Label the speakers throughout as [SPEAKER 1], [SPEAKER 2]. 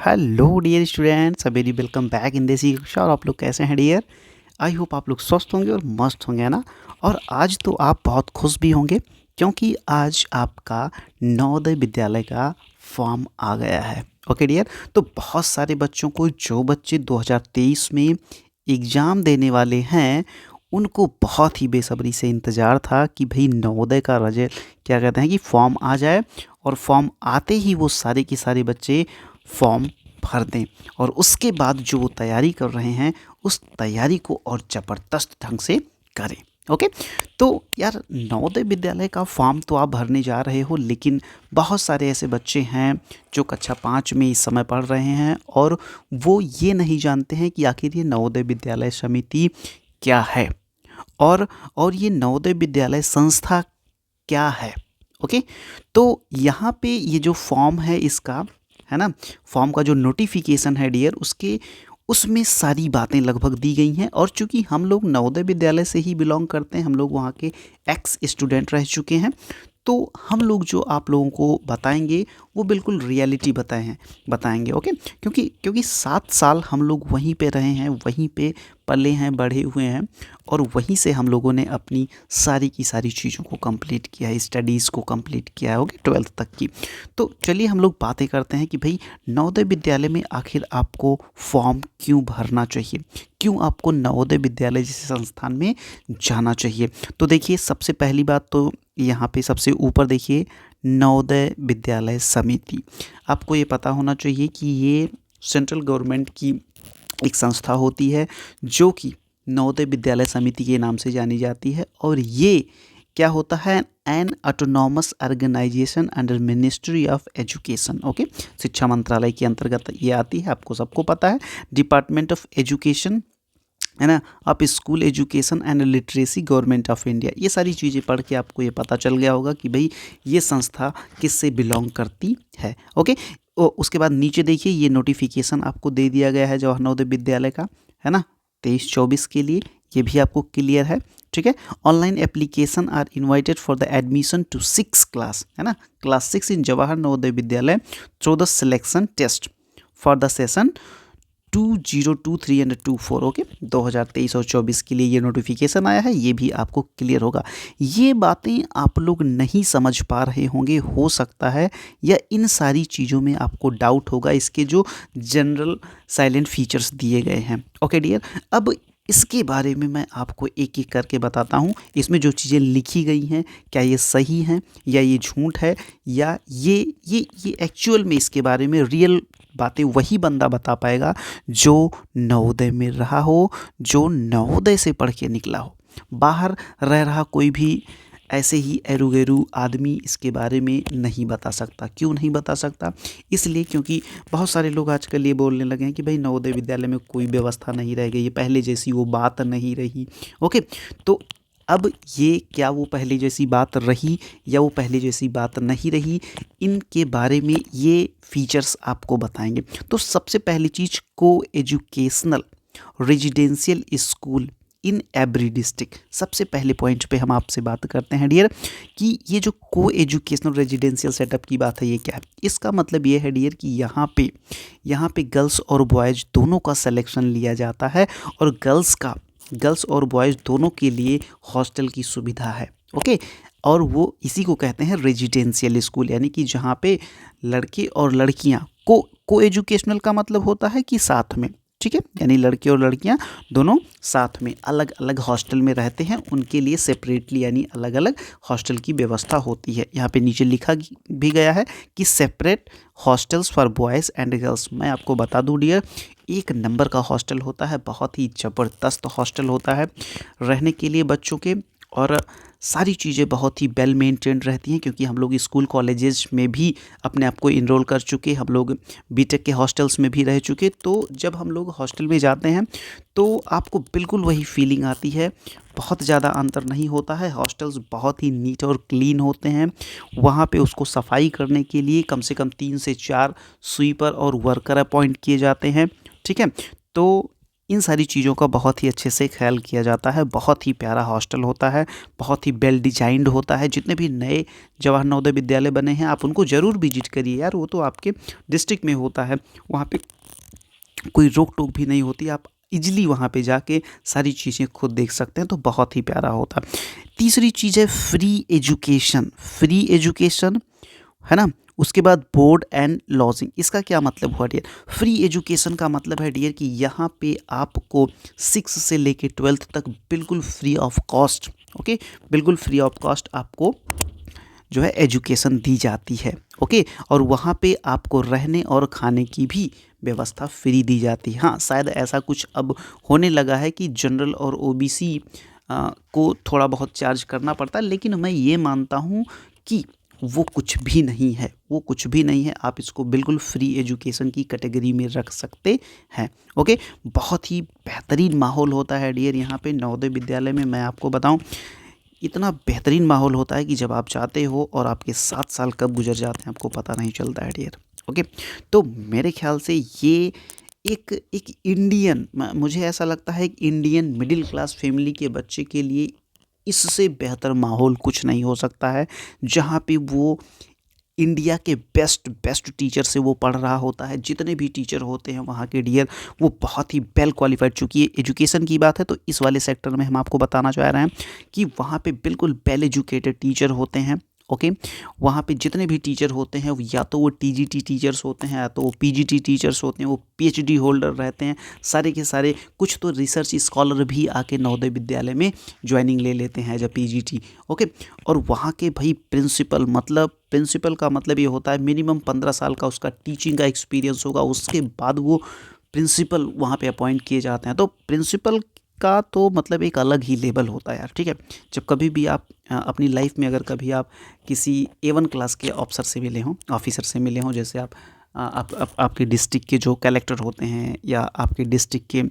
[SPEAKER 1] Hello dear students, a very welcome back in this कक्षा। और आप लोग कैसे हैं डियर? आई होप आप लोग स्वस्थ होंगे और मस्त होंगे, है ना। और आज तो आप बहुत खुश भी होंगे क्योंकि आज आपका नवोदय विद्यालय का फॉर्म आ गया है। ओके डियर, तो बहुत सारे बच्चों को, जो बच्चे 2023 में एग्ज़ाम देने वाले हैं, उनको बहुत ही बेसब्री से इंतज़ार था कि भाई नवोदय का रिजल्ट, क्या कहते हैं कि फॉर्म आ जाए। और फॉर्म आते ही वो सारे के सारे बच्चे फॉर्म भर दें और उसके बाद जो वो तैयारी कर रहे हैं उस तैयारी को और ज़बरदस्त ढंग से करें। ओके, तो यार नवोदय विद्यालय का फॉर्म तो आप भरने जा रहे हो, लेकिन बहुत सारे ऐसे बच्चे हैं जो कक्षा 5 में इस समय पढ़ रहे हैं और वो ये नहीं जानते हैं कि आखिर ये नवोदय विद्यालय समिति क्या है और ये नवोदय विद्यालय संस्था क्या है। ओके, तो यहाँ पे ये जो फॉर्म है इसका, है ना, फॉर्म का जो नोटिफिकेशन है डियर, उसमें सारी बातें लगभग दी गई हैं। और चूंकि हम लोग नवोदय विद्यालय से ही बिलोंग करते हैं, हम लोग वहाँ के एक्स स्टूडेंट रह चुके हैं, तो हम लोग जो आप लोगों को बताएंगे वो बिल्कुल रियलिटी बताएंगे। ओके, क्योंकि 7 साल हम लोग वहीं पे रहे हैं, वहीं पे पले हैं, बढ़े हुए हैं और वहीं से हम लोगों ने अपनी सारी की सारी चीज़ों को कंप्लीट किया है, स्टडीज़ को कंप्लीट किया है। ओके, 12th तक की। तो चलिए हम लोग बातें करते हैं कि भाई नवोदय विद्यालय में आखिर आपको फॉर्म क्यों भरना चाहिए, क्यों आपको नवोदय विद्यालय जैसे संस्थान में जाना चाहिए। तो देखिए, सबसे पहली बात तो यहाँ पे सबसे ऊपर देखिए, नवोदय विद्यालय समिति। आपको ये पता होना चाहिए कि ये सेंट्रल गवर्नमेंट की एक संस्था होती है जो कि नवोदय विद्यालय समिति के नाम से जानी जाती है। और ये क्या होता है, an autonomous organisation under ministry of education. Okay, शिक्षा मंत्रालय के अंतर्गत ये आती है, आपको सबको पता है। डिपार्टमेंट ऑफ एजुकेशन, है ना, आप school education and literacy, government of India. ये सारी चीज़ें पढ़ के आपको ये पता चल गया होगा कि भाई ये संस्था किससे बिलोंग करती है। ओके, उसके बाद नीचे देखिए, ये नोटिफिकेशन आपको दे दिया गया है जवाहर नवोदय विद्यालय का, है ना, 23-24 के लिए। ये भी आपको क्लियर है, ठीक है। Online application are invited for the admission to 6 class, है ना, class 6 in Jawahar Navodaya Vidyalaya through the selection test for the session 2023 and 24। Okay, 2023 और 24 के लिए ये नोटिफिकेशन आया है, ये भी आपको क्लियर होगा। ये बातें आप लोग नहीं समझ पा रहे होंगे, हो सकता है, या इन सारी चीज़ों में आपको डाउट होगा, इसके जो जनरल साइलेंट फीचर्स दिए गए हैं। ओके डियर, अब इसके बारे में मैं आपको एक एक करके बताता हूँ। इसमें जो चीज़ें लिखी गई हैं, क्या ये सही हैं या ये झूठ है, या ये एक्चुअल में इसके बारे में रियल बातें वही बंदा बता पाएगा जो नवोदय में रहा हो, जो नवोदय से पढ़ के निकला हो। बाहर रह रहा कोई भी ऐसे ही एरू गेरू आदमी इसके बारे में नहीं बता सकता। क्यों नहीं बता सकता? इसलिए क्योंकि बहुत सारे लोग आजकल ये बोलने लगे हैं कि भाई नवोदय विद्यालय में कोई व्यवस्था नहीं रह गई है, पहले जैसी वो बात नहीं रही। ओके, तो अब ये क्या वो पहले जैसी बात रही या वो पहले जैसी बात नहीं रही, इनके बारे में ये फीचर्स आपको बताएंगे। तो सबसे पहली चीज़, को educational residential school in every district. सबसे पहले पॉइंट पे हम आपसे बात करते हैं डियर कि ये जो को एजुकेशनल रेजिडेंशियल सेटअप की बात है, ये क्या है। इसका मतलब ये है डियर कि यहाँ पे गर्ल्स और बॉयज़ दोनों का सिलेक्शन लिया जाता है और गर्ल्स और बॉयज़ दोनों के लिए हॉस्टल की सुविधा है। ओके, और वो इसी को कहते हैं रेजिडेंशियल स्कूल, यानी कि जहाँ पे लड़के और लड़कियाँ को एजुकेशनल का मतलब होता है कि साथ में, ठीक है, यानी लड़के और लड़कियां दोनों साथ में अलग अलग हॉस्टल में रहते हैं, उनके लिए सेपरेटली यानी अलग अलग हॉस्टल की व्यवस्था होती है। यहाँ पे नीचे लिखा भी गया है कि separate hostels for boys and girls. मैं आपको बता दूँ डियर, एक नंबर का हॉस्टल होता है, बहुत ही ज़बरदस्त हॉस्टल होता है रहने के लिए बच्चों के। और सारी चीज़ें बहुत ही वेल मेंटेन्ड रहती हैं, क्योंकि हम लोग स्कूल कॉलेजेस में भी अपने आप को इनरोल कर चुके, हम लोग बीटेक के हॉस्टल्स में भी रह चुके। तो जब हम लोग हॉस्टल में जाते हैं तो आपको बिल्कुल वही फीलिंग आती है, बहुत ज़्यादा अंतर नहीं होता है। हॉस्टल्स बहुत ही नीट और क्लीन होते हैं। वहाँ पे उसको सफाई करने के लिए कम से कम 3 से 4 स्वीपर और वर्कर अपॉइंट किए जाते हैं, ठीक है। तो इन सारी चीज़ों का बहुत ही अच्छे से ख्याल किया जाता है। बहुत ही प्यारा हॉस्टल होता है, बहुत ही वेल डिजाइंड होता है। जितने भी नए जवाहर नवोदय विद्यालय बने हैं आप उनको ज़रूर विजिट करिए यार, वो तो आपके डिस्ट्रिक्ट में होता है, वहाँ पे कोई रोक टोक भी नहीं होती, आप इजीली वहाँ पे जाके सारी चीज़ें खुद देख सकते हैं, तो बहुत ही प्यारा होता है। तीसरी चीज़ है फ्री एजुकेशन। फ्री एजुकेशन है ना, उसके बाद बोर्ड एंड लॉजिंग। इसका क्या मतलब हुआ डियर? फ्री एजुकेशन का मतलब है डियर कि यहाँ पे आपको 6 से लेके 12th तक बिल्कुल फ्री ऑफ कॉस्ट, ओके, बिल्कुल फ्री ऑफ कॉस्ट आपको जो है एजुकेशन दी जाती है, ओके। और वहाँ पे आपको रहने और खाने की भी व्यवस्था फ्री दी जाती है। हाँ, शायद ऐसा कुछ अब होने लगा है कि जनरल और ओबीसी को थोड़ा बहुत चार्ज करना पड़ता है, लेकिन मैं ये मानता हूँ कि वो कुछ भी नहीं है, वो कुछ भी नहीं है। आप इसको बिल्कुल फ्री एजुकेशन की कैटेगरी में रख सकते हैं, ओके। बहुत ही बेहतरीन माहौल होता है डियर यहाँ पे नवोदय विद्यालय में। मैं आपको बताऊं, इतना बेहतरीन माहौल होता है कि जब आप जाते हो और आपके 7 साल कब गुजर जाते हैं आपको पता नहीं चलता है डियर, ओके। तो मेरे ख्याल से ये एक एक इंडियन, मुझे ऐसा लगता है एक इंडियन मिडिल क्लास फैमिली के बच्चे के लिए इससे बेहतर माहौल कुछ नहीं हो सकता है, जहाँ पे वो इंडिया के बेस्ट बेस्ट टीचर से वो पढ़ रहा होता है। जितने भी टीचर होते हैं वहाँ के डियर, वो बहुत ही वेल क्वालिफाइड। चूँकि ये एजुकेशन की बात है तो इस वाले सेक्टर में हम आपको बताना चाह रहे हैं कि वहाँ पे बिल्कुल वेल एजुकेटेड टीचर होते हैं, ओके। वहाँ पे जितने भी टीचर होते हैं या तो वो टीजीटी टीचर्स होते हैं या तो वो पीजीटी टीचर्स होते हैं, वो पीएचडी होल्डर रहते हैं सारे के सारे। कुछ तो रिसर्च स्कॉलर भी आके नवोदय विद्यालय में ज्वाइनिंग ले लेते हैं एज अ पीजीटी, ओके। और वहाँ के भाई प्रिंसिपल, मतलब प्रिंसिपल का मतलब ये होता है मिनिमम 15 साल का उसका टीचिंग का एक्सपीरियंस होगा, उसके बाद वो प्रिंसिपल वहाँ पे अपॉइंट किए जाते हैं। तो प्रिंसिपल का तो मतलब एक अलग ही लेवल होता है यार, ठीक है। जब कभी भी आप अपनी लाइफ में अगर कभी आप किसी A1 क्लास के ऑफिसर से मिले हों, जैसे आप आपके डिस्ट्रिक्ट के जो कलेक्टर होते हैं या आपके डिस्ट्रिक्ट के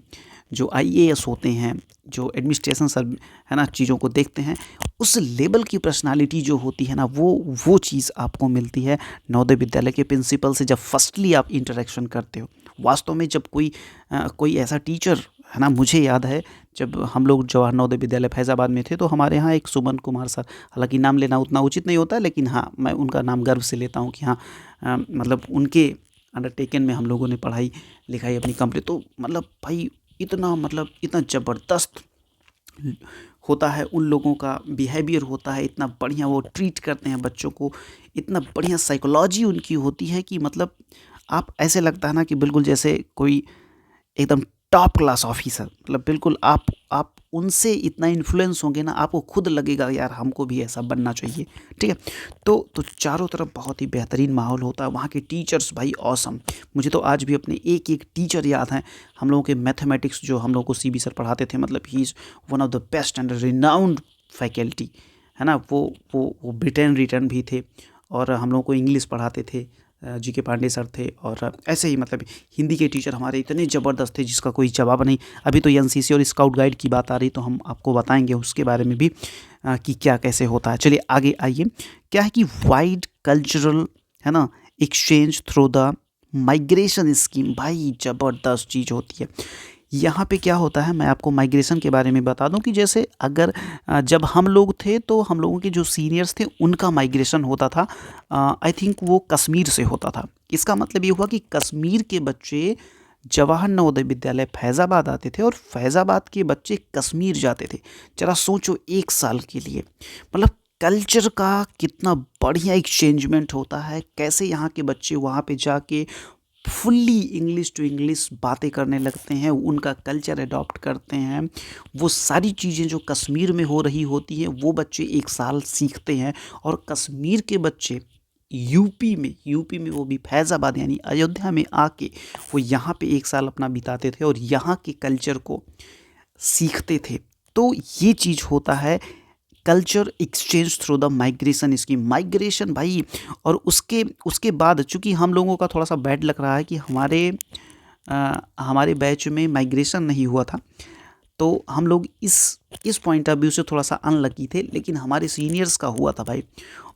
[SPEAKER 1] जो आईएएस होते हैं, जो एडमिनिस्ट्रेशन सर है ना, चीज़ों को देखते हैं, उस लेवल की पर्सनालिटी जो होती है ना, वो चीज़ आपको मिलती है नवोदय विद्यालय के प्रिंसिपल से जब फर्स्टली आप इंटरेक्शन करते हो। वास्तव में जब कोई ऐसा टीचर है ना, मुझे याद है जब हम लोग जवाहर नवोदय विद्यालय फैज़ाबाद में थे तो हमारे यहाँ एक सुमन कुमार सर, हालांकि नाम लेना उतना उचित नहीं होता, लेकिन हाँ मैं उनका नाम गर्व से लेता हूँ कि हाँ मतलब उनके अंडरटेकन में हम लोगों ने पढ़ाई लिखाई अपनी कंप्लीट। तो मतलब भाई इतना ज़बरदस्त होता है उन लोगों का बिहेवियर होता है, इतना बढ़िया वो ट्रीट करते हैं बच्चों को, इतना बढ़िया साइकोलॉजी उनकी होती है कि मतलब आप ऐसे लगता है ना कि बिल्कुल जैसे कोई एकदम टॉप क्लास ऑफिसर, मतलब बिल्कुल आप उनसे इतना इन्फ्लुएंस होंगे ना, आपको खुद लगेगा यार हमको भी ऐसा बनना चाहिए, ठीक है। तो चारों तरफ बहुत ही बेहतरीन माहौल होता है। वहाँ के टीचर्स भाई ऑसम, मुझे तो आज भी अपने एक एक टीचर याद हैं। हम लोगों के मैथमेटिक्स जो हम लोगों को सीबी सर पढ़ाते थे, मतलब he is one of the best and renowned faculty, है ना। वो ब्रिटेन रिटर्न भी थे। और हम लोगों को इंग्लिश पढ़ाते थे, जी के पांडे सर थे। और ऐसे ही मतलब हिंदी के टीचर हमारे इतने ज़बरदस्त थे जिसका कोई जवाब नहीं। अभी तो एनसीसी और स्काउट गाइड की बात आ रही तो हम आपको बताएंगे उसके बारे में भी कि क्या कैसे होता है। चलिए आगे आइए। क्या है कि वाइड कल्चरल है ना exchange through the migration scheme, भाई ज़बरदस्त चीज़ होती है। यहाँ पे क्या होता है, मैं आपको माइग्रेशन के बारे में बता दूं कि जैसे अगर जब हम लोग थे तो हम लोगों के जो सीनियर्स थे उनका माइग्रेशन होता था, आई थिंक वो कश्मीर से होता था। इसका मतलब ये हुआ कि कश्मीर के बच्चे जवाहर नवोदय विद्यालय फैज़ाबाद आते थे और फैज़ाबाद के बच्चे कश्मीर जाते थे। जरा सोचो 1 साल के लिए, मतलब कल्चर का कितना बढ़िया एक्सचेंजमेंट होता है, कैसे यहाँ के बच्चे वहाँ पे जाके फुल्ली इंग्लिश टू इंग्लिश बातें करने लगते हैं, उनका कल्चर अडॉप्ट करते हैं। वो सारी चीज़ें जो कश्मीर में हो रही होती हैं वो बच्चे 1 साल सीखते हैं। और कश्मीर के बच्चे यूपी में वो भी फैज़ाबाद यानी अयोध्या में आके वो यहाँ पे 1 साल अपना बिताते थे और यहाँ के कल्चर को सीखते थे। तो ये चीज़ होता है culture exchange through the migration scheme, migration भाई। और उसके बाद चूँकि हम लोगों का थोड़ा सा बैड लग रहा है कि हमारे बैच में माइग्रेशन नहीं हुआ था, तो हम लोग इस पॉइंट ऑफ व्यू से थोड़ा सा अनलकी थे, लेकिन हमारे सीनियर्स का हुआ था भाई।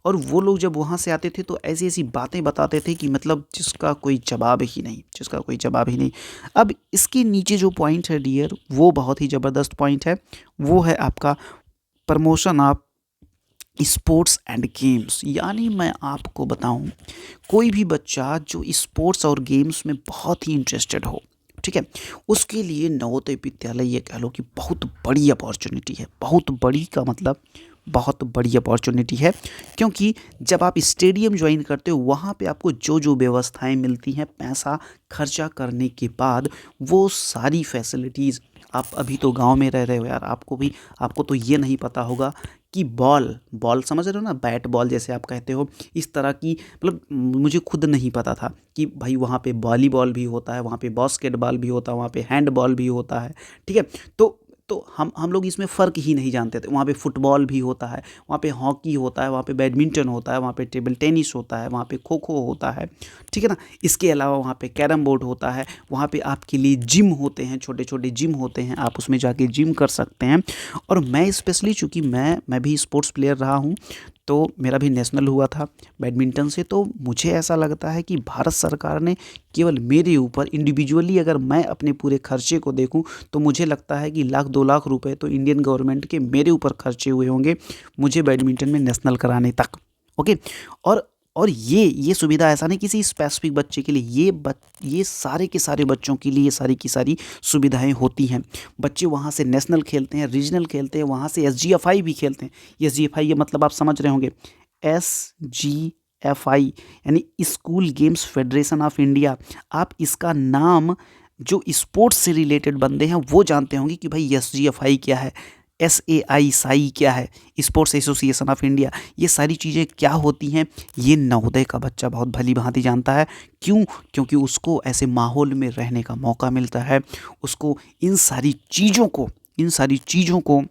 [SPEAKER 1] और वो लोग जब वहाँ से आते थे तो ऐसी ऐसी बातें बताते थे कि मतलब जिसका कोई जवाब ही नहीं, जिसका कोई जवाब ही नहीं। अब इसके नीचे जो पॉइंट है डियर, वो बहुत ही ज़बरदस्त पॉइंट है। वो है आपका promotion of sports and games. यानी मैं आपको बताऊं, कोई भी बच्चा जो स्पोर्ट्स और गेम्स में बहुत ही इंटरेस्टेड हो, ठीक है, उसके लिए नवोदय विद्यालय ये कह लो कि बहुत बड़ी अपॉर्चुनिटी है। बहुत बड़ी का मतलब बहुत बड़ी अपॉर्चुनिटी है, क्योंकि जब आप स्टेडियम ज्वाइन करते हो वहाँ पे आपको जो जो व्यवस्थाएं मिलती हैं पैसा खर्चा करने के बाद, वो सारी फैसिलिटीज़। आप अभी तो गांव में रह रहे हो यार, आपको तो ये नहीं पता होगा कि बॉल बॉल समझ रहे हो ना, बैट बॉल जैसे आप कहते हो, इस तरह की, मतलब मुझे खुद नहीं पता था कि भाई वहाँ पे वॉलीबॉल भी होता है, वहाँ पे बास्केटबॉल भी होता है, वहाँ पे हैंडबॉल भी होता है, ठीक है। तो हम लोग इसमें फ़र्क ही नहीं जानते थे। वहाँ पे फुटबॉल भी होता है, वहाँ पे हॉकी होता है, वहाँ पे बैडमिंटन होता है, वहाँ पे टेबल टेनिस होता है, वहाँ पे खो खो होता है, ठीक है ना। इसके अलावा वहाँ पे कैरम बोर्ड होता है, वहाँ पे आपके लिए जिम होते हैं, छोटे छोटे जिम होते हैं, आप उसमें जाके जिम कर सकते हैं। और मैं स्पेशली, चूँकि मैं भी स्पोर्ट्स प्लेयर रहा हूँ, तो मेरा भी नेशनल हुआ था बैडमिंटन से, तो मुझे ऐसा लगता है कि भारत सरकार ने केवल मेरे ऊपर इंडिविजुअली, अगर मैं अपने पूरे खर्चे को देखूं, तो मुझे लगता है कि 1 लाख 2 लाख रुपए तो इंडियन गवर्नमेंट के मेरे ऊपर खर्चे हुए होंगे मुझे बैडमिंटन में नेशनल कराने तक। ओके। और ये सुविधा ऐसा नहीं किसी स्पेसिफिक बच्चे के लिए, ये सारे के सारे बच्चों के लिए ये सारी की सारी सुविधाएं होती हैं। बच्चे वहाँ से नेशनल खेलते हैं, रीजनल खेलते हैं, वहाँ से SGFI भी खेलते हैं। SGFI ये मतलब आप समझ रहे होंगे, SGFI यानी school games federation of India. आप इसका नाम, जो स्पोर्ट्स से रिलेटेड बंदे हैं वो जानते होंगे कि भाई SGFI क्या है, SAI क्या है, स्पोर्ट्स एसोसिएशन ऑफ इंडिया। ये सारी चीज़ें क्या होती हैं, ये नवोदय का बच्चा बहुत भली भांति जानता है। क्यों? क्योंकि उसको ऐसे माहौल में रहने का मौका मिलता है, उसको इन सारी चीज़ों को,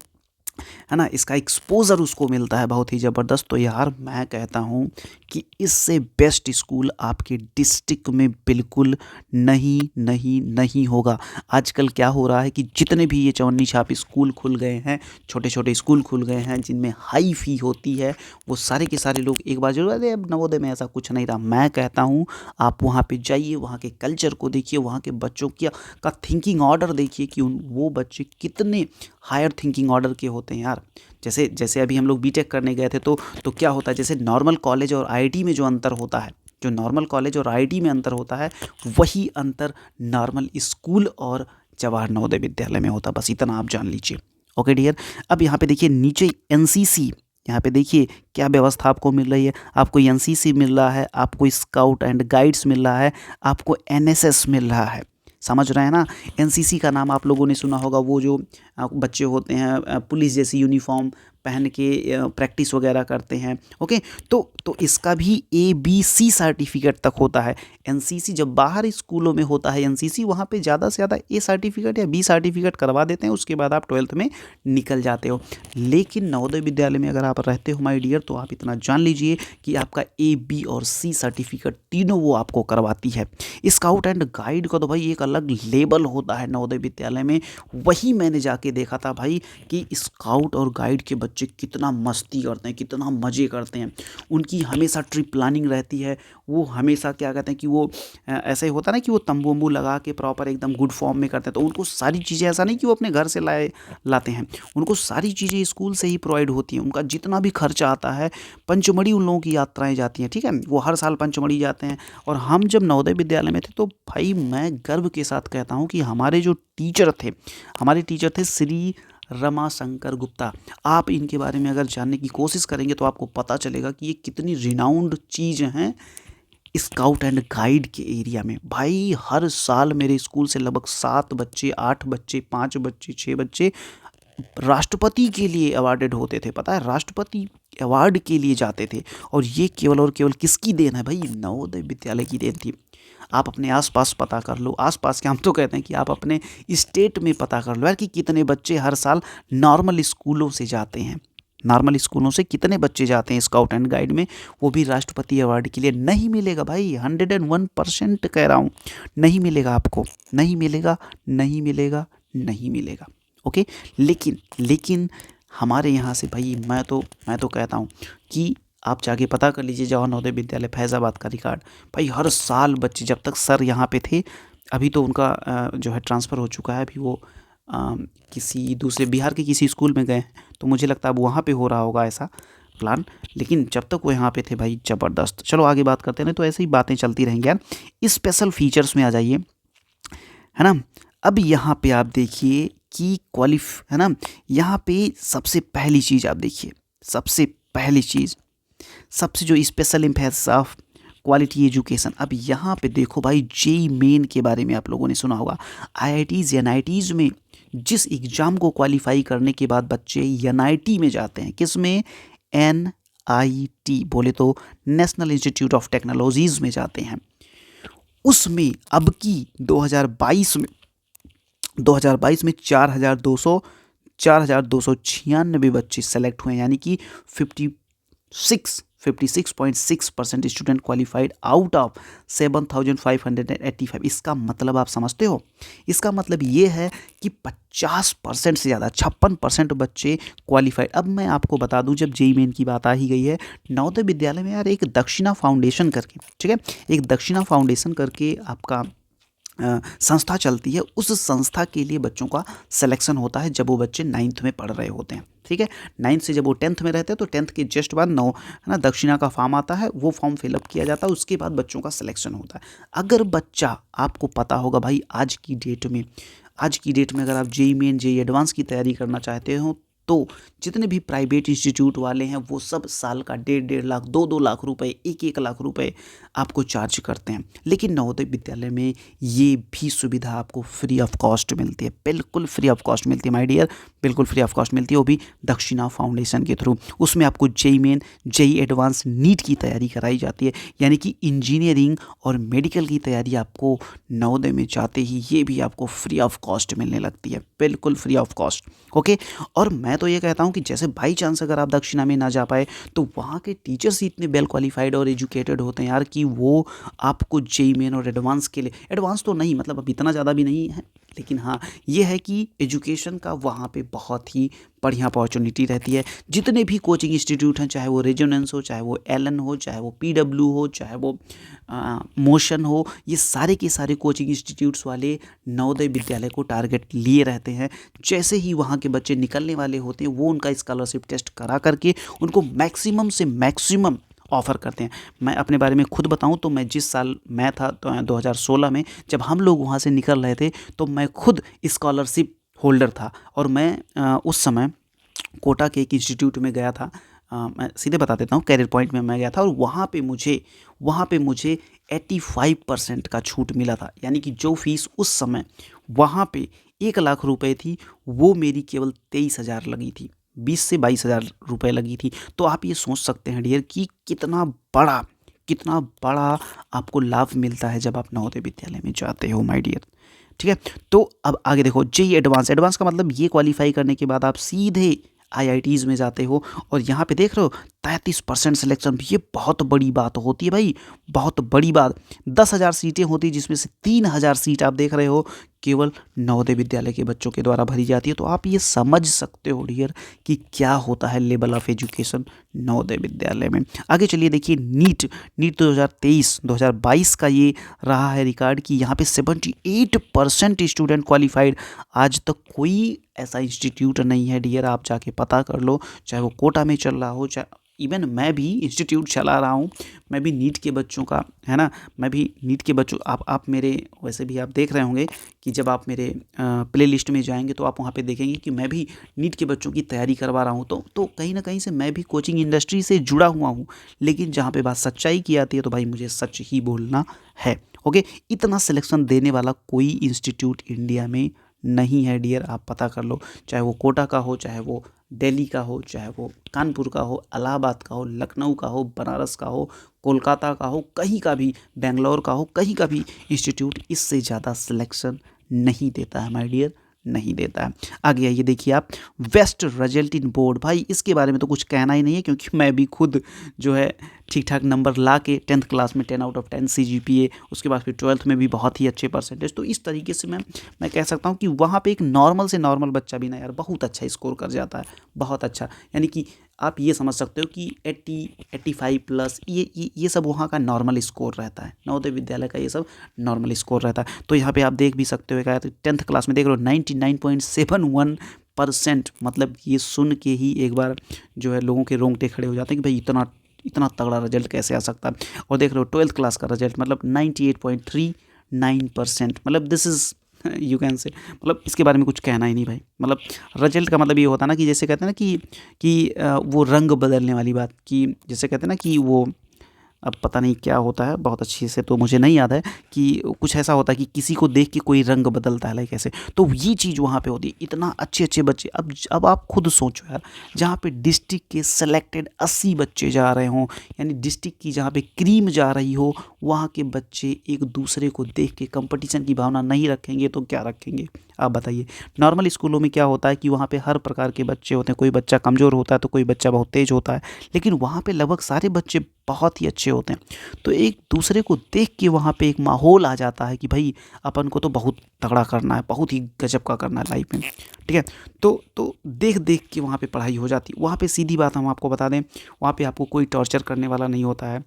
[SPEAKER 1] है ना, इसका एक्सपोज़र उसको मिलता है बहुत ही ज़बरदस्त। तो यार मैं कहता हूँ कि इससे बेस्ट स्कूल आपके डिस्ट्रिक्ट में बिल्कुल नहीं नहीं नहीं होगा। आजकल क्या हो रहा है कि जितने भी ये चवन्नी छाप स्कूल खुल गए हैं, छोटे छोटे स्कूल खुल गए हैं जिनमें हाई फ़ी होती है, वो सारे के सारे लोग एक बार जरूर, अरे अब नवोदय में ऐसा कुछ नहीं रहा। मैं कहता हूँ आप वहाँ पे जाइए, वहाँ के कल्चर को देखिए, वहाँ के बच्चों का थिंकिंग ऑर्डर देखिए कि वो बच्चे कितने हायर थिंकिंग ऑर्डर के होते हैं यार। जैसे जैसे अभी हम लोग बीटेक करने गए थे, तो क्या होता है, जैसे नॉर्मल कॉलेज और आईआईटी में जो अंतर होता है, जो नॉर्मल कॉलेज और आईआईटी में अंतर होता है, वही अंतर नॉर्मल स्कूल और जवाहर नवोदय विद्यालय में होता है। बस इतना आप जान लीजिए। Okay dear. अब यहाँ पे देखिए नीचे एनसीसी, यहाँ पे देखिए क्या व्यवस्था आपको मिल रही है। आपको एनसीसी मिल रहा है, आपको स्काउट एंड गाइड्स मिल रहा है, आपको एनएसएस मिल रहा है। समझ रहे हैं ना। एनसीसी का नाम आप लोगों ने सुना होगा, वो जो बच्चे होते हैं पुलिस जैसी यूनिफॉर्म पहन के प्रैक्टिस वगैरह करते हैं। ओके। तो इसका भी ABC सर्टिफिकेट तक होता है। एनसीसी जब बाहर स्कूलों में होता है एनसीसी, वहाँ पे ज़्यादा से ज़्यादा A सर्टिफिकेट या B सर्टिफिकेट करवा देते हैं, उसके बाद आप 12th में निकल जाते हो। लेकिन नवोदय विद्यालय में अगर आप रहते हो माय डियर, तो आप इतना जान लीजिए कि आपका A, B और C सर्टिफिकेट तीनों वो आपको करवाती है। स्काउट एंड गाइड का तो भाई एक अलग लेवल होता है नवोदय विद्यालय में। वही मैंने जाके देखा था भाई कि स्काउट और गाइड के बच्चे कितना मस्ती करते हैं, कितना मज़े करते हैं। उनकी हमेशा ट्रिप प्लानिंग रहती है। वो हमेशा क्या कहते हैं कि वो ऐसे होता है ना कि वो तंबू वंबू लगा के प्रॉपर एकदम गुड फॉर्म में करते हैं। तो उनको सारी चीज़ें, ऐसा नहीं कि वो अपने घर से लाते हैं, उनको सारी चीज़ें स्कूल से ही प्रोवाइड होती हैं। उनका जितना भी खर्चा आता है, पंचमढ़ी उन लोगों की यात्राएँ जाती हैं, ठीक है, वो हर साल पंचमढ़ी जाते हैं। और हम जब नवोदय विद्यालय में थे, तो भाई मैं गर्व के साथ कहता हूँ कि हमारे टीचर थे श्री रमाशंकर गुप्ता। आप इनके बारे में अगर जानने की कोशिश करेंगे तो आपको पता चलेगा कि ये कितनी रिनाउंड चीज़ हैं स्काउट एंड गाइड के एरिया में। भाई हर साल मेरे स्कूल से लगभग 7 बच्चे, 8 बच्चे, 5 बच्चे, 6 बच्चे राष्ट्रपति के लिए अवार्डेड होते थे। पता है, राष्ट्रपति अवार्ड के लिए जाते थे। और ये केवल और केवल किसकी देन है भाई? नवोदय विद्यालय की देन थी। आप अपने आसपास पता कर लो, आसपास के हम तो कहते हैं कि आप अपने स्टेट में पता कर लो यार कि कितने बच्चे हर साल नॉर्मल स्कूलों से जाते हैं। नॉर्मल स्कूलों से कितने बच्चे जाते हैं स्काउट एंड गाइड में, वो भी राष्ट्रपति अवार्ड के लिए। नहीं मिलेगा भाई, 101% कह रहा हूँ, नहीं मिलेगा आपको, नहीं मिलेगा, नहीं मिलेगा, नहीं मिलेगा। ओके। लेकिन हमारे यहाँ से भाई मैं तो कहता हूँ कि आप जाके पता कर लीजिए जवाहर नवोदय विद्यालय फैज़ाबाद का रिकॉर्ड। भाई हर साल बच्चे, जब तक सर यहाँ पे थे, अभी तो उनका जो है ट्रांसफ़र हो चुका है, अभी वो किसी दूसरे बिहार के किसी स्कूल में गए हैं, तो मुझे लगता है अब वहाँ पे हो रहा होगा ऐसा प्लान। लेकिन जब तक वो यहाँ पे थे भाई ज़बरदस्त। चलो आगे बात करते हैं, नहीं तो ऐसे ही बातें चलती रहेंगी यार। स्पेशल फीचर्स में आ जाइए, है ना। अब यहाँ पे आप देखिए कि है ना, यहाँ पे सबसे पहली चीज़ आप देखिए, सबसे पहली चीज़, सबसे जो special emphasis of quality education. अब यहाँ पे देखो भाई, जेई मेन के बारे में आप लोगों ने सुना होगा। आईआईटीज़ एनआईटीज़ में जिस एग्ज़ाम को क्वालिफाई करने के बाद बच्चे एनआईटी में जाते हैं, किस में, एनआईटी बोले तो नेशनल इंस्टीट्यूट ऑफ टेक्नोलॉजीज़ में जाते हैं, उसमें अब की 2022 में 4,296 बच्चे सेलेक्ट हुए हैं, यानी कि 56.6% स्टूडेंट क्वालिफाइड आउट ऑफ 7,585। इसका मतलब आप समझते हो, इसका मतलब ये है कि 50% से ज़्यादा 56% बच्चे क्वालिफाइड। अब मैं आपको बता दूं, जब जेई मेन की बात आ ही गई है, नवोदय विद्यालय में यार एक दक्षिणा फाउंडेशन करके, ठीक है, एक दक्षिणा फाउंडेशन करके आपका संस्था चलती है। उस संस्था के लिए बच्चों का सिलेक्शन होता है जब वो बच्चे 9th में पढ़ रहे होते हैं, ठीक है। 9th से जब वो 10th में रहते हैं तो 10th के जस्ट बाद है ना, दक्षिणा का फॉर्म आता है, वो फॉर्म फिलअप किया जाता है, उसके बाद बच्चों का सिलेक्शन होता है। अगर बच्चा, आपको पता होगा भाई, आज की डेट में अगर आप जेई मेन जेई एडवांस की तैयारी करना चाहते हो, तो जितने भी प्राइवेट इंस्टीट्यूट वाले हैं वो सब साल का 1.5 लाख 2 लाख रुपए, 1 लाख रुपए आपको चार्ज करते हैं। लेकिन नवोदय विद्यालय में ये भी सुविधा आपको फ्री ऑफ कॉस्ट मिलती है, बिल्कुल फ्री ऑफ कॉस्ट मिलती है माय डियर, बिल्कुल फ्री ऑफ कॉस्ट मिलती है, वो भी दक्षिणा फाउंडेशन के थ्रू। उसमें आपको JEE main JEE advance NEET की तैयारी कराई जाती है, यानी कि इंजीनियरिंग और मेडिकल की तैयारी आपको नवोदय में जाते ही ये भी आपको फ्री ऑफ कॉस्ट मिलने लगती है, बिल्कुल फ्री ऑफ कॉस्ट। ओके, और मैं तो ये कहता हूँ कि जैसे बाई चांस अगर आप दक्षिणा में ना जा पाए, तो वहाँ के टीचर्स ही इतने वेल क्वालिफाइड और एजुकेटेड होते हैं यार कि वो आपको जेई मेन और एडवांस के लिए, एडवांस तो नहीं, मतलब अब इतना ज़्यादा भी नहीं है, लेकिन हाँ ये है कि एजुकेशन का वहाँ पे बहुत ही बढ़िया अपॉर्चुनिटी रहती है। जितने भी कोचिंग इंस्टीट्यूट हैं, चाहे वो रेजोनेंस हो, चाहे वो एलन हो, चाहे वो पीडब्ल्यू हो, चाहे वो मोशन हो, ये सारे के सारे कोचिंग इंस्टीट्यूट्स वाले नवोदय विद्यालय को टारगेट लिए रहते हैं। जैसे ही वहाँ के बच्चे निकलने वाले होते हैं, वो उनका स्कॉलरशिप टेस्ट करा करके उनको मैक्सिमम से मैक्सिमम ऑफ़र करते हैं। मैं अपने बारे में खुद बताऊं तो मैं जिस साल मैं था, तो 2016 में जब हम लोग वहाँ से निकल रहे थे, तो मैं खुद स्कॉलरशिप होल्डर था, और मैं उस समय कोटा के एक इंस्टीट्यूट में गया था। मैं सीधे बता देता हूँ, कैरियर पॉइंट में मैं गया था, और वहाँ पे मुझे 85% का छूट मिला था। यानी कि जो फीस उस समय वहाँ पे 1 लाख रुपए थी, वो मेरी केवल 23,000 लगी थी, 20 से 22,000 रुपये लगी थी। तो आप ये सोच सकते हैं डियर कि कितना बड़ा आपको लाभ मिलता है जब आप नवोदय विद्यालय में जाते हो माय डियर, ठीक है। तो अब आगे देखो, जेई एडवांस का मतलब ये क्वालिफाई करने के बाद आप सीधे आईआईटीज़ में जाते हो, और यहाँ पे देख रहे हो 33% सिलेक्शन, ये बहुत बड़ी बात होती है भाई, बहुत बड़ी बात। 10,000 सीटें होती, जिसमें से 3,000 सीट आप देख रहे हो केवल नवोदय विद्यालय के बच्चों के द्वारा भरी जाती है। तो आप ये समझ सकते हो डियर कि क्या होता है level of education Navodaya Vidyalaya में। आगे चलिए देखिए, नीट 2023-2022 का ये रहा है रिकॉर्ड कि यहाँ पे 78% स्टूडेंट क्वालिफाइड। आज तक कोई ऐसा इंस्टीट्यूट नहीं है डियर, आप जाके पता कर लो, चाहे वो कोटा में चल रहा हो, चाहे इवन मैं भी इंस्टीट्यूट चला रहा हूँ, मैं भी नीट के बच्चों का, है ना, मैं भी नीट के बच्चों, आप मेरे, वैसे भी आप देख रहे होंगे कि जब आप मेरे प्ले लिस्ट में जाएंगे तो आप वहाँ पे देखेंगे कि मैं भी नीट के बच्चों की तैयारी करवा रहा हूँ। तो कहीं ना कहीं से मैं भी कोचिंग इंडस्ट्री से जुड़ा हुआ हूँ, लेकिन जहाँ पे बात सच्चाई की आती है तो भाई मुझे सच ही बोलना है। ओके, इतना सिलेक्शन देने वाला कोई इंस्टीट्यूट इंडिया में नहीं है डियर, आप पता कर लो, चाहे वो कोटा का हो, चाहे वो दिल्ली का हो, चाहे वो कानपुर का हो, इलाहाबाद का हो, लखनऊ का हो, बनारस का हो, कोलकाता का हो, कहीं का भी, बेंगलोर का हो, कहीं का भी इंस्टीट्यूट इससे ज़्यादा सिलेक्शन नहीं देता है माय डियर, नहीं देता है। आगे आइए देखिए आप, बेस्ट रिजल्ट इन बोर्ड, भाई इसके बारे में तो कुछ कहना ही नहीं है, क्योंकि मैं भी खुद जो है ठीक ठाक नंबर ला के 10th क्लास में 10 आउट ऑफ 10 CGPA, उसके बाद फिर 12th में भी बहुत ही अच्छे परसेंटेज। तो इस तरीके से मैं कह सकता हूँ कि वहाँ पे एक नॉर्मल से नॉर्मल बच्चा भी ना यार बहुत अच्छा स्कोर कर जाता है, बहुत अच्छा। यानी कि आप ये समझ सकते हो कि 80 85 प्लस ये सब वहाँ का नॉर्मल स्कोर रहता है, नवोदय विद्यालय का ये सब नॉर्मल स्कोर रहता है। तो यहाँ पे आप देख भी सकते हो क्या 10th क्लास में देख लो 99.71%, मतलब ये सुन के ही एक बार जो है लोगों के रोंगटे खड़े हो जाते हैं कि भाई इतना इतना तगड़ा रिजल्ट कैसे आ सकता है। और देख रहे हो 12th क्लास का रिजल्ट मतलब 98.39%, मतलब this is you can say, मतलब इसके बारे में कुछ कहना ही नहीं भाई। मतलब रिजल्ट का मतलब ये होता है ना कि जैसे कहते हैं ना कि वो रंग बदलने वाली बात, कि जैसे कहते हैं ना कि वो अब पता नहीं क्या होता है, बहुत अच्छी से तो मुझे नहीं याद है, कि कुछ ऐसा होता है कि किसी को देख के कोई रंग बदलता है लाइक ऐसे। तो ये चीज़ वहाँ पे होती है, इतना अच्छे अच्छे बच्चे। अब आप खुद सोचो यार, जहाँ पे डिस्ट्रिक्ट के सेलेक्टेड 80 बच्चे जा रहे हों, यानी डिस्ट्रिक्ट की जहाँ पे क्रीम जा रही हो, वहाँ के बच्चे एक दूसरे को देख के कंपटीशन की भावना नहीं रखेंगे तो क्या रखेंगे आप बताइए। नॉर्मल स्कूलों में क्या होता है कि वहाँ पे हर प्रकार के बच्चे होते हैं, कोई बच्चा कमज़ोर होता है तो कोई बच्चा बहुत तेज़ होता है, लेकिन वहाँ पे लगभग सारे बच्चे बहुत ही अच्छे होते हैं। तो एक दूसरे को देख के वहाँ पे एक माहौल आ जाता है कि भाई अपन को तो बहुत तगड़ा करना है, बहुत ही गजब का करना है लाइफ में, ठीक है। तो देख देख के वहाँ पे पढ़ाई हो जाती है। वहाँ पे सीधी बात हम आपको बता दें, वहाँ पे आपको कोई टॉर्चर करने वाला नहीं होता है,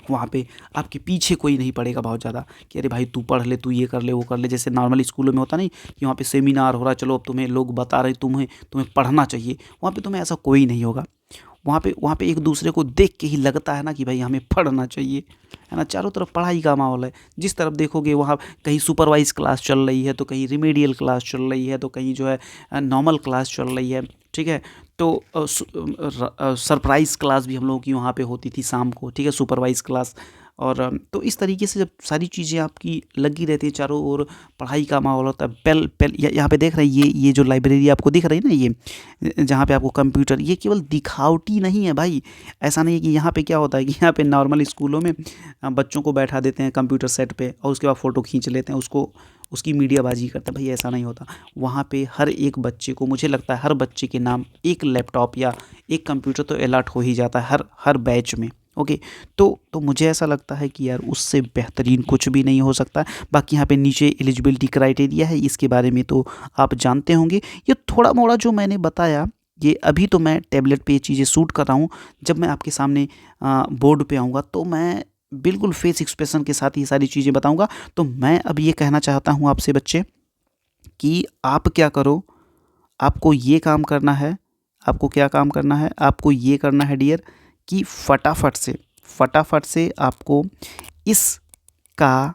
[SPEAKER 1] वहाँ पे आपके पीछे कोई नहीं पड़ेगा बहुत ज़्यादा कि अरे भाई तू पढ़ ले, तू ये कर ले, वो कर ले। जैसे नॉर्मल स्कूलों में होता नहीं कि वहाँ पे सेमिनार हो रहा है, चलो अब तुम्हें लोग बता रहे तुम्हें पढ़ना चाहिए, वहाँ पे तुम्हें ऐसा कोई नहीं होगा। वहाँ पे एक दूसरे को देख के ही लगता है ना कि भाई हमें पढ़ना चाहिए, है ना। चारों तरफ पढ़ाई का माहौल है, जिस तरफ देखोगे वहाँ कहीं सुपरवाइज क्लास चल रही है, तो कहीं रिमेडियल क्लास चल रही है, तो कहीं जो है नॉर्मल क्लास चल रही है, ठीक है। तो सरप्राइज़ क्लास भी हम लोगों की वहाँ पे होती थी शाम को, ठीक है, सुपरवाइज क्लास। और तो इस तरीके से जब सारी चीज़ें आपकी लगी रहती है, चारों ओर पढ़ाई का माहौल होता है। पेल यहाँ पे देख रहे हैं, ये जो लाइब्रेरी आपको दिख रही है ना, ये जहाँ पे आपको कंप्यूटर, ये केवल दिखावटी नहीं है भाई। ऐसा नहीं है कि यहाँ पे क्या होता है कि यहाँ पे नॉर्मल स्कूलों में बच्चों को बैठा देते हैं कंप्यूटर सेट पे और उसके बाद फ़ोटो खींच लेते हैं, उसकी मीडियाबाजी करते हैं। भाई ऐसा नहीं होता। वहाँ पे हर एक बच्चे को, मुझे लगता है हर बच्चे के नाम एक लैपटॉप या एक कंप्यूटर तो अलॉट हो ही जाता है हर बैच में। ओके, तो मुझे ऐसा लगता है कि यार उससे बेहतरीन कुछ भी नहीं हो सकता। बाकी यहाँ पे नीचे एलिजिबिलिटी क्राइटेरिया है, इसके बारे में तो आप जानते होंगे। ये थोड़ा मोड़ा जो मैंने बताया, ये अभी तो मैं टैबलेट पे ये चीज़ें शूट कर रहा हूँ। जब मैं आपके सामने बोर्ड पे आऊँगा तो मैं बिल्कुल फेस एक्सप्रेशन के साथ ये सारी चीज़ें बताऊँगा। तो मैं अब ये कहना चाहता हूँ आपसे बच्चे कि आप क्या करो, आपको ये काम करना है। आपको क्या काम करना है? आपको ये करना है डियर कि फटाफट से आपको इसका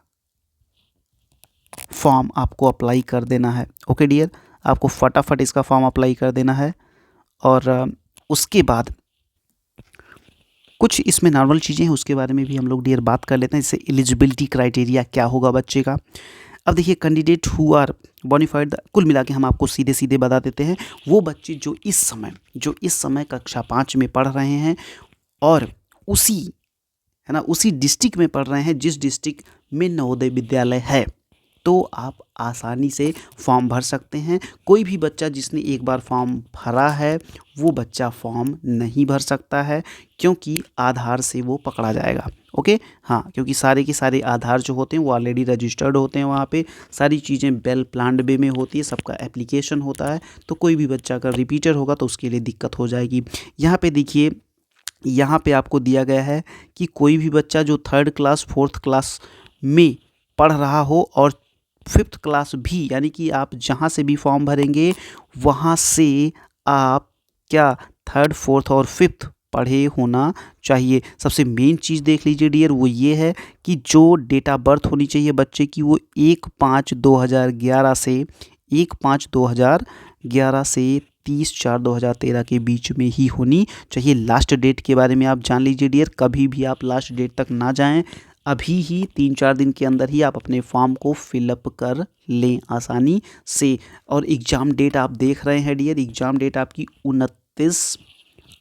[SPEAKER 1] फॉर्म आपको अप्लाई कर देना है। ओके डियर, आपको फटाफट इसका फॉर्म अप्लाई कर देना है। और उसके बाद कुछ इसमें नॉर्मल चीज़ें हैं, उसके बारे में भी हम लोग डियर बात कर लेते हैं। जैसे एलिजिबिलिटी क्राइटेरिया क्या होगा बच्चे का। अब देखिए, कैंडिडेट हु आर बोनाफाइड, कुल मिला के हम आपको सीधे सीधे बता देते हैं, वो बच्चे जो इस समय कक्षा 5 में पढ़ रहे हैं और उसी डिस्ट्रिक्ट में पढ़ रहे हैं जिस डिस्ट्रिक्ट में नवोदय विद्यालय है, तो आप आसानी से फॉर्म भर सकते हैं। कोई भी बच्चा जिसने एक बार फॉर्म भरा है वो बच्चा फॉर्म नहीं भर सकता है, क्योंकि आधार से वो पकड़ा जाएगा। ओके, हाँ, क्योंकि सारे के सारे आधार जो होते हैं वो ऑलरेडी रजिस्टर्ड होते हैं, वहाँ पे सारी चीज़ें वेल प्लान्ड वे में होती है, सबका एप्लीकेशन होता है। तो कोई भी बच्चा अगर रिपीटर होगा तो उसके लिए दिक्कत हो जाएगी। यहाँ पे देखिए, यहाँ पे आपको दिया गया है कि कोई भी बच्चा जो 3rd क्लास 4th क्लास में पढ़ रहा हो और 5th क्लास भी, यानी कि आप जहाँ से भी फॉर्म भरेंगे वहाँ से आप क्या 3rd 4th और 5th पढ़े होना चाहिए। सबसे मेन चीज़ देख लीजिए डियर, वो ये है कि जो डेट ऑफ बर्थ होनी चाहिए बच्चे की वो 1/5/2011 से 1/5/2011 से 30/4/2013 के बीच में ही होनी चाहिए। लास्ट डेट के बारे में आप जान लीजिए डियर, कभी भी आप लास्ट डेट तक ना जाएं, अभी ही 3-4 दिन के अंदर ही आप अपने फॉर्म को फिलअप कर लें आसानी से। और एग्ज़ाम डेट आप देख रहे हैं डियर, एग्ज़ाम डेट आपकी 29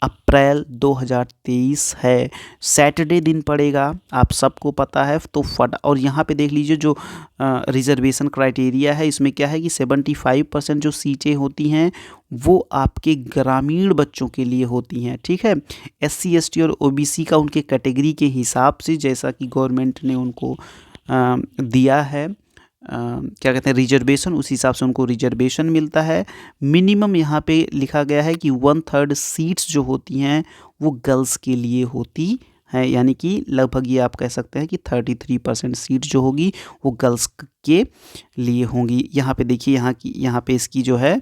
[SPEAKER 1] अप्रैल 2023 है, सैटरडे दिन पड़ेगा, आप सबको पता है। तो और यहाँ पे देख लीजिए जो रिजर्वेशन क्राइटेरिया है, इसमें क्या है कि 75% जो सीटें होती हैं वो आपके ग्रामीण बच्चों के लिए होती हैं, ठीक है। SC ST और OBC का उनके कैटेगरी के हिसाब से, जैसा कि गवर्नमेंट ने उनको दिया है क्या कहते हैं रिजर्वेशन, उस हिसाब से उनको रिजर्वेशन मिलता है। मिनिमम यहाँ पे लिखा गया है कि 1/3 सीट्स जो होती हैं वो गर्ल्स के लिए होती है, यानी कि लगभग ये आप कह सकते हैं कि 33% सीट जो होगी वो गर्ल्स के लिए होंगी। यहाँ पे देखिए, यहाँ पे इसकी जो है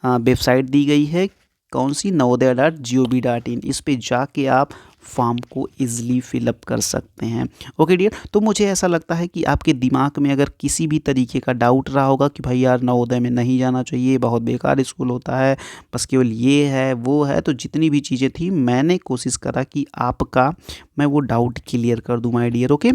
[SPEAKER 1] वेबसाइट दी गई है, कौन सी, navodaya.gov.in। इस पे जाके आप फॉर्म को ईज़िली फिलअप कर सकते हैं। ओके डियर, तो मुझे ऐसा लगता है कि आपके दिमाग में अगर किसी भी तरीके का डाउट रहा होगा कि भाई यार नवोदय में नहीं जाना चाहिए, बहुत बेकार स्कूल होता है, बस केवल ये है वो है, तो जितनी भी चीज़ें थी मैंने कोशिश करा कि आपका मैं वो डाउट क्लियर कर दूँ माय डियर। ओके,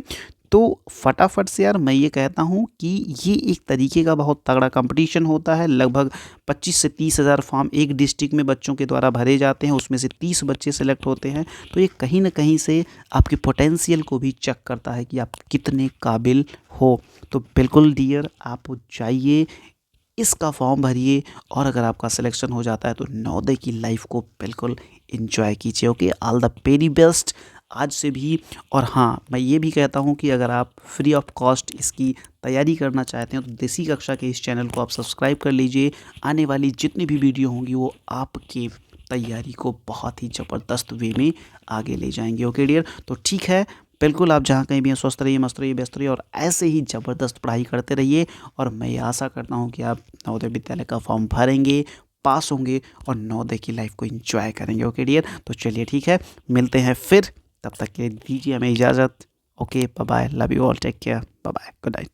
[SPEAKER 1] तो फटाफट से यार मैं ये कहता हूँ कि ये एक तरीके का बहुत तगड़ा कंपटीशन होता है। लगभग 25 से 30 हज़ार फॉर्म एक डिस्ट्रिक्ट में बच्चों के द्वारा भरे जाते हैं, उसमें से 30 बच्चे सेलेक्ट होते हैं। तो ये कहीं ना कहीं से आपके पोटेंशियल को भी चेक करता है कि आप कितने काबिल हो। तो बिल्कुल डियर, आप जाइए, इसका फॉर्म भरिए, और अगर आपका सिलेक्शन हो जाता है तो नवोदय की लाइफ को बिल्कुल एंजॉय कीजिए। Okay, all the very best आज से भी। और हाँ, मैं ये भी कहता हूँ कि अगर आप फ्री ऑफ कॉस्ट इसकी तैयारी करना चाहते हैं तो देसी कक्षा के इस चैनल को आप सब्सक्राइब कर लीजिए। आने वाली जितनी भी वीडियो होंगी वो आपके तैयारी को बहुत ही ज़बरदस्त वे में आगे ले जाएंगे। ओके डियर, तो ठीक है, बिल्कुल आप जहाँ कहीं भी हैं स्वस्थ रहिए, मस्त रहिए, व्यस्त रहिए, और ऐसे ही ज़बरदस्त पढ़ाई करते रहिए। और मैं ये आशा करता हूँ कि आप नवोदय विद्यालय का फॉर्म भरेंगे, पास होंगे और नवोदय की लाइफ को एंजॉय करेंगे। ओके डियर, तो चलिए ठीक है, मिलते हैं फिर, तब तक के दीजिए हमें इजाज़त। Okay, bye bye, love you all, take care, bye bye, good night.